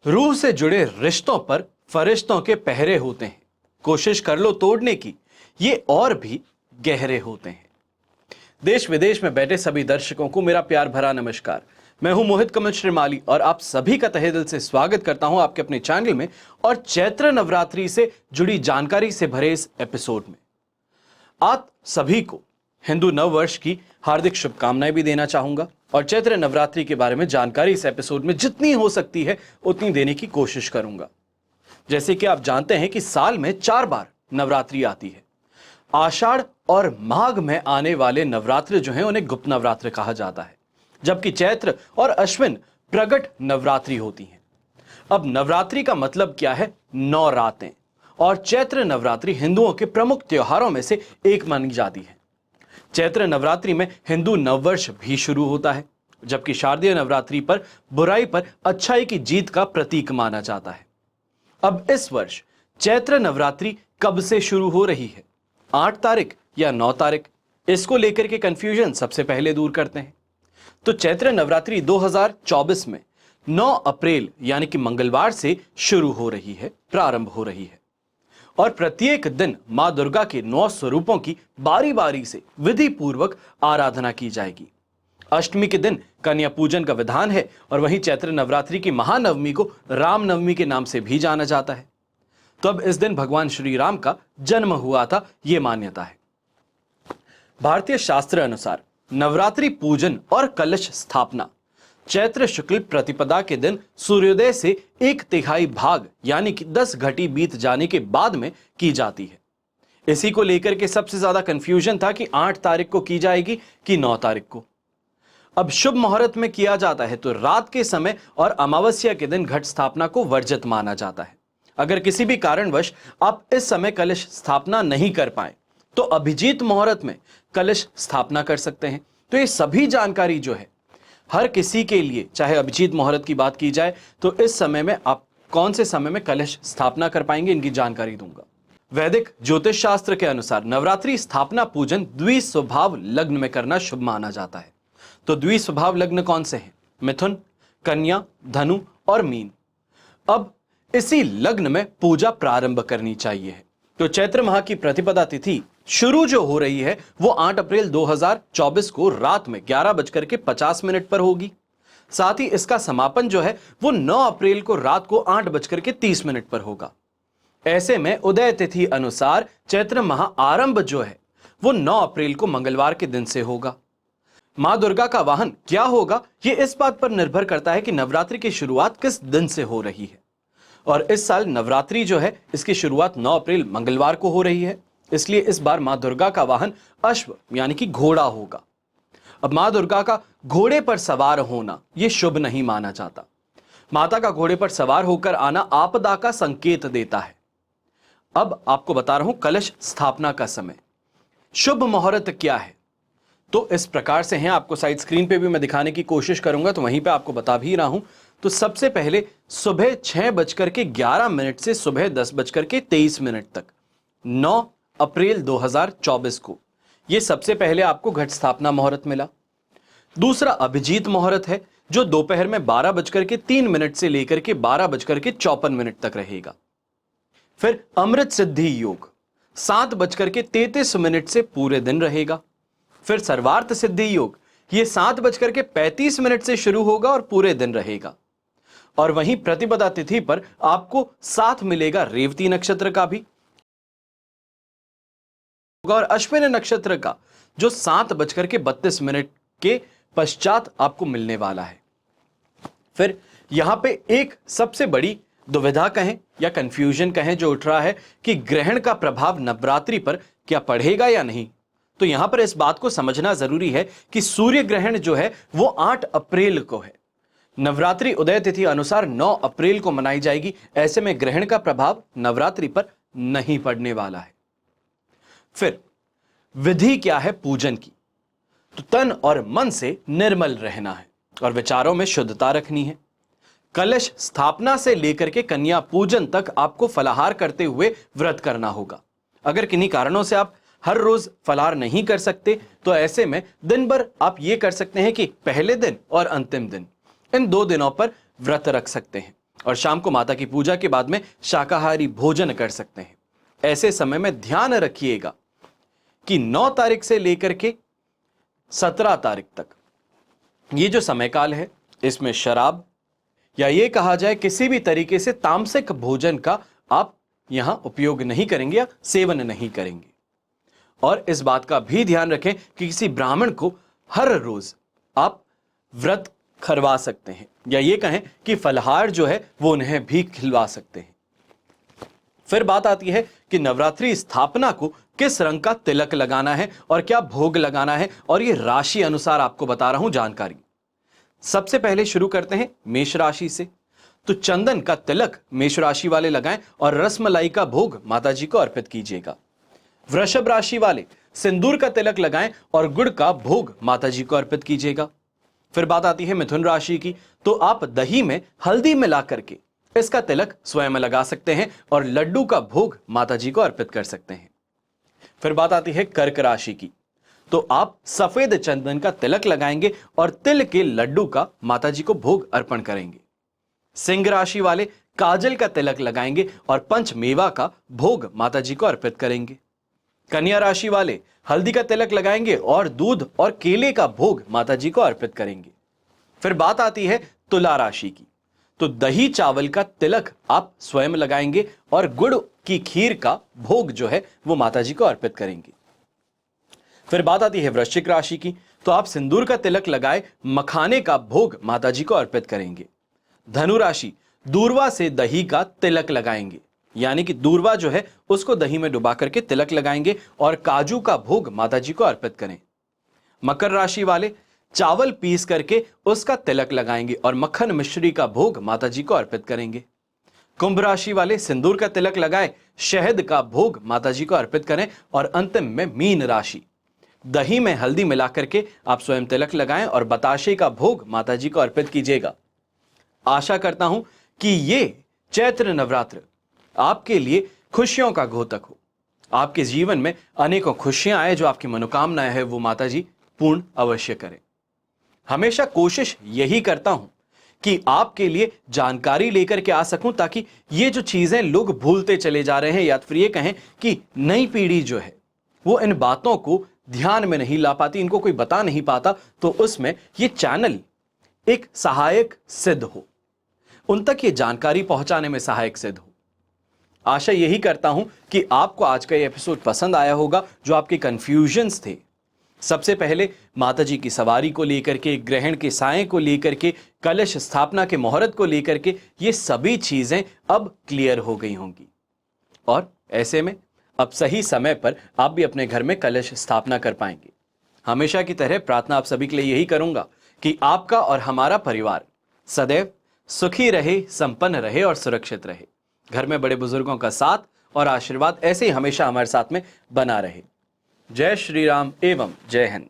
रूह से जुड़े रिश्तों पर फरिश्तों के पहरे होते हैं, कोशिश कर लो तोड़ने की, ये और भी गहरे होते हैं। देश विदेश में बैठे सभी दर्शकों को मेरा प्यार भरा नमस्कार। मैं हूं मोहित कमल श्रीमाली और आप सभी का तहे दिल से स्वागत करता हूं आपके अपने चैनल में और चैत्र नवरात्रि से जुड़ी जानकारी से भरे इस एपिसोड में। आप सभी को हिंदू नव वर्ष की हार्दिक शुभकामनाएं भी देना चाहूंगा और चैत्र नवरात्रि के बारे में जानकारी इस एपिसोड में जितनी हो सकती है उतनी देने की कोशिश करूंगा। जैसे कि आप जानते हैं कि साल में 4 बार नवरात्रि आती है। आषाढ़ और माघ में आने वाले नवरात्र जो हैं उन्हें गुप्त नवरात्र कहा जाता है, जबकि चैत्र और अश्विन प्रगट नवरात्रि होती हैं। अब नवरात्रि का मतलब क्या है? 9 रातें। और चैत्र नवरात्रि हिंदुओं के प्रमुख त्योहारों में से एक मानी जाती है। चैत्र नवरात्रि में हिंदू नववर्ष भी शुरू होता है, जबकि शारदीय नवरात्रि पर बुराई पर अच्छाई की जीत का प्रतीक माना जाता है। अब इस वर्ष चैत्र नवरात्रि कब से शुरू हो रही है? 8 तारीख या 9 तारीख? इसको लेकर के कंफ्यूजन सबसे पहले दूर करते हैं। तो चैत्र नवरात्रि 2024 में 9 अप्रैल यानी कि मंगलवार से शुरू हो रही है, प्रारंभ हो रही है। और प्रत्येक दिन मां दुर्गा के 9 स्वरूपों की बारी बारी से विधि पूर्वक आराधना की जाएगी। अष्टमी के दिन कन्या पूजन का विधान है और वहीं चैत्र नवरात्रि की महानवमी को रामनवमी के नाम से भी जाना जाता है। तो अब इस दिन भगवान श्री राम का जन्म हुआ था, यह मान्यता है। भारतीय शास्त्र अनुसार नवरात्रि पूजन और कलश स्थापना चैत्र शुक्ल प्रतिपदा के दिन सूर्योदय से 1/3 भाग यानी कि 10 घटी बीत जाने के बाद में की जाती है। इसी को लेकर के सबसे ज्यादा कंफ्यूजन था कि 8 तारीख को की जाएगी कि 9 तारीख को। अब शुभ मुहूर्त में किया जाता है तो रात के समय और अमावस्या के दिन घट स्थापना को वर्जित माना जाता है। अगर किसी भी कारणवश आप इस समय कलश स्थापना नहीं कर पाए तो अभिजीत मुहूर्त में कलश स्थापना कर सकते हैं। तो ये सभी जानकारी जो है हर किसी के लिए, चाहे अभिजीत मुहूर्त की बात की जाए तो इस समय में आप कौन से समय में कलश स्थापना कर पाएंगे, इनकी जानकारी दूंगा। वैदिक ज्योतिष शास्त्र के अनुसार नवरात्रि स्थापना पूजन द्विस्वभाव लग्न में करना शुभ माना जाता है। तो द्विस्वभाव लग्न कौन से हैं? मिथुन, कन्या, धनु और मीन। अब इसी लग्न में पूजा प्रारंभ करनी चाहिए। तो चैत्र माह की प्रतिपदा तिथि शुरू जो हो रही है वो 8 अप्रैल 2024 को रात में 11:50 पर होगी। साथ ही इसका समापन जो है वो 9 अप्रैल को रात को 8:30 पर होगा। ऐसे में उदय तिथि अनुसार चैत्र माह आरंभ जो है वो 9 अप्रैल को मंगलवार के दिन से होगा। मां दुर्गा का वाहन क्या होगा ये इस बात पर निर्भर करता है कि नवरात्रि की शुरुआत किस दिन से हो रही है। और इस साल नवरात्रि जो है इसकी शुरुआत 9 अप्रैल मंगलवार को हो रही है, इसलिए इस बार मां दुर्गा का वाहन अश्व यानी कि घोड़ा होगा। अब मां दुर्गा का घोड़े पर सवार होना यह शुभ नहीं माना जाता। माता का घोड़े पर सवार होकर आना आपदा का संकेत देता है। अब आपको बता रहा हूं कलश स्थापना का समय, शुभ मुहूर्त क्या है। तो इस प्रकार से हैं, आपको साइड स्क्रीन पे भी मैं दिखाने की कोशिश करूंगा, तो वहीं पे आपको बता भी रहा हूं। तो सबसे पहले सुबह 6:11 से सुबह 10:23 तक 9 अप्रैल 2024 को यह सबसे पहले आपको घट स्थापना मुहूर्त मिला। दूसरा अभिजीत मुहूर्त है जो दोपहर में 12:03 से लेकर के 12:54 तक रहेगा। फिर अमृत सिद्धि योग 7:33 से पूरे दिन रहेगा। फिर सर्वार्थ सिद्धि योग यह 7:35 से शुरू होगा और पूरे दिन रहेगा। और वहीं प्रतिपदा तिथि पर आपको साथ मिलेगा रेवती नक्षत्र का भी और अश्विन नक्षत्र का जो 7:32 के पश्चात आपको मिलने वाला है। फिर यहां पे एक सबसे बड़ी दुविधा कहें या कंफ्यूजन कहें जो उठ रहा है कि ग्रहण का प्रभाव नवरात्रि पर क्या पड़ेगा या नहीं। तो यहां पर इस बात को समझना जरूरी है कि सूर्य ग्रहण जो है वो 8 अप्रैल को है। नवरात्रि उदय तिथि अनुसार 9 अप्रैल को मनाई जाएगी। ऐसे में ग्रहण का प्रभाव नवरात्रि पर नहीं पड़ने वाला है। फिर विधि क्या है पूजन की? तो तन और मन से निर्मल रहना है और विचारों में शुद्धता रखनी है। कलश स्थापना से लेकर के कन्या पूजन तक आपको फलाहार करते हुए व्रत करना होगा। अगर किन्हीं कारणों से आप हर रोज फलाहार नहीं कर सकते तो ऐसे में दिन भर आप ये कर सकते हैं कि पहले दिन और अंतिम दिन इन 2 दिनों पर व्रत रख सकते हैं। और शाम को माता की पूजा के बाद में शाकाहारी भोजन कर सकते हैं। ऐसे समय में ध्यान रखिएगा कि 9 तारीख से लेकर के 17 तारीख तक ये जो समय काल है, इसमें शराब या ये कहा जाए किसी भी तरीके से तामसिक भोजन का आप यहां उपयोग नहीं करेंगे या सेवन नहीं करेंगे। और इस बात का भी ध्यान रखें कि किसी ब्राह्मण को हर रोज आप व्रत करवा सकते हैं या ये कहें कि फलहार जो है वो उन्हें भी खिलवा सकते हैं। फिर बात आती है कि नवरात्रि स्थापना को किस रंग का तिलक लगाना है और क्या भोग लगाना है, और ये राशि अनुसार आपको बता रहा हूं जानकारी। सबसे पहले शुरू करते हैं मेष राशि से। तो चंदन का तिलक मेष राशि वाले लगाएं और रसमलाई का भोग माताजी को अर्पित कीजिएगा। वृषभ राशि वाले सिंदूर का तिलक लगाएं और गुड़ का भोग माताजी को अर्पित कीजिएगा। फिर बात आती है मिथुन राशि की। तो आप दही में हल्दी मिला करके इसका तिलक स्वयं लगा सकते हैं और लड्डू का भोग माताजी को अर्पित कर सकते हैं। फिर बात आती है कर्क राशि की। तो आप सफेद चंदन का तिलक लगाएंगे और तिल के लड्डू का माताजी को भोग अर्पण करेंगे। सिंह राशि वाले काजल का तिलक लगाएंगे और पंचमेवा का भोग माताजी को अर्पित करेंगे। कन्या राशि वाले हल्दी का तिलक लगाएंगे और दूध और केले का भोग माताजी को अर्पित करेंगे। फिर बात आती है तुला राशि की। तो दही चावल का तिलक आप स्वयं लगाएंगे और गुड़ की खीर का भोग जो है वो माताजी को अर्पित करेंगे। फिर बात आती है वृश्चिक राशि की। तो आप सिंदूर का तिलक लगाए मखाने का भोग माताजी को अर्पित करेंगे। धनु राशि दूर्वा से दही का तिलक लगाएंगे, यानी कि दूर्वा जो है उसको दही में डुबा करके तिलक लगाएंगे और काजू का भोग माताजी को अर्पित करें। मकर राशि वाले चावल पीस करके उसका तिलक लगाएंगे और मक्खन मिश्री का भोग माताजी को अर्पित करेंगे। कुंभ राशि वाले सिंदूर का तिलक लगाए, शहद का भोग माताजी को अर्पित करें। और अंतिम में मीन राशि दही में हल्दी मिला करके आप स्वयं तिलक लगाएं और बताशे का भोग माताजी को अर्पित कीजिएगा। आशा करता हूं कि ये चैत्र नवरात्र आपके लिए खुशियों का घोतक हो, आपके जीवन में अनेकों खुशियां आए, जो आपकी मनोकामनाएं है वो माताजी पूर्ण अवश्य करें। हमेशा कोशिश यही करता हूं कि आपके लिए जानकारी लेकर के आ सकूं, ताकि ये जो चीजें लोग भूलते चले जा रहे हैं या फिर ये कहें कि नई पीढ़ी जो है वो इन बातों को ध्यान में नहीं ला पाती, इनको कोई बता नहीं पाता, तो उसमें ये चैनल एक सहायक सिद्ध हो, उन तक ये जानकारी पहुंचाने में सहायक सिद्ध हो। आशा यही करता हूं कि आपको आज का ये एपिसोड पसंद आया होगा। जो आपके कंफ्यूजन्स थे, सबसे पहले माताजी की सवारी को लेकर के, ग्रहण के साये को लेकर के, कलश स्थापना के मुहूर्त को लेकर के, ये सभी चीजें अब क्लियर हो गई होंगी। और ऐसे में अब सही समय पर आप भी अपने घर में कलश स्थापना कर पाएंगे। हमेशा की तरह प्रार्थना आप सभी के लिए यही करूंगा कि आपका और हमारा परिवार सदैव सुखी रहे, संपन्न रहे और सुरक्षित रहे। घर में बड़े बुजुर्गों का साथ और आशीर्वाद ऐसे ही हमेशा हमारे साथ में बना रहे। जय श्री राम एवं जय हिंद।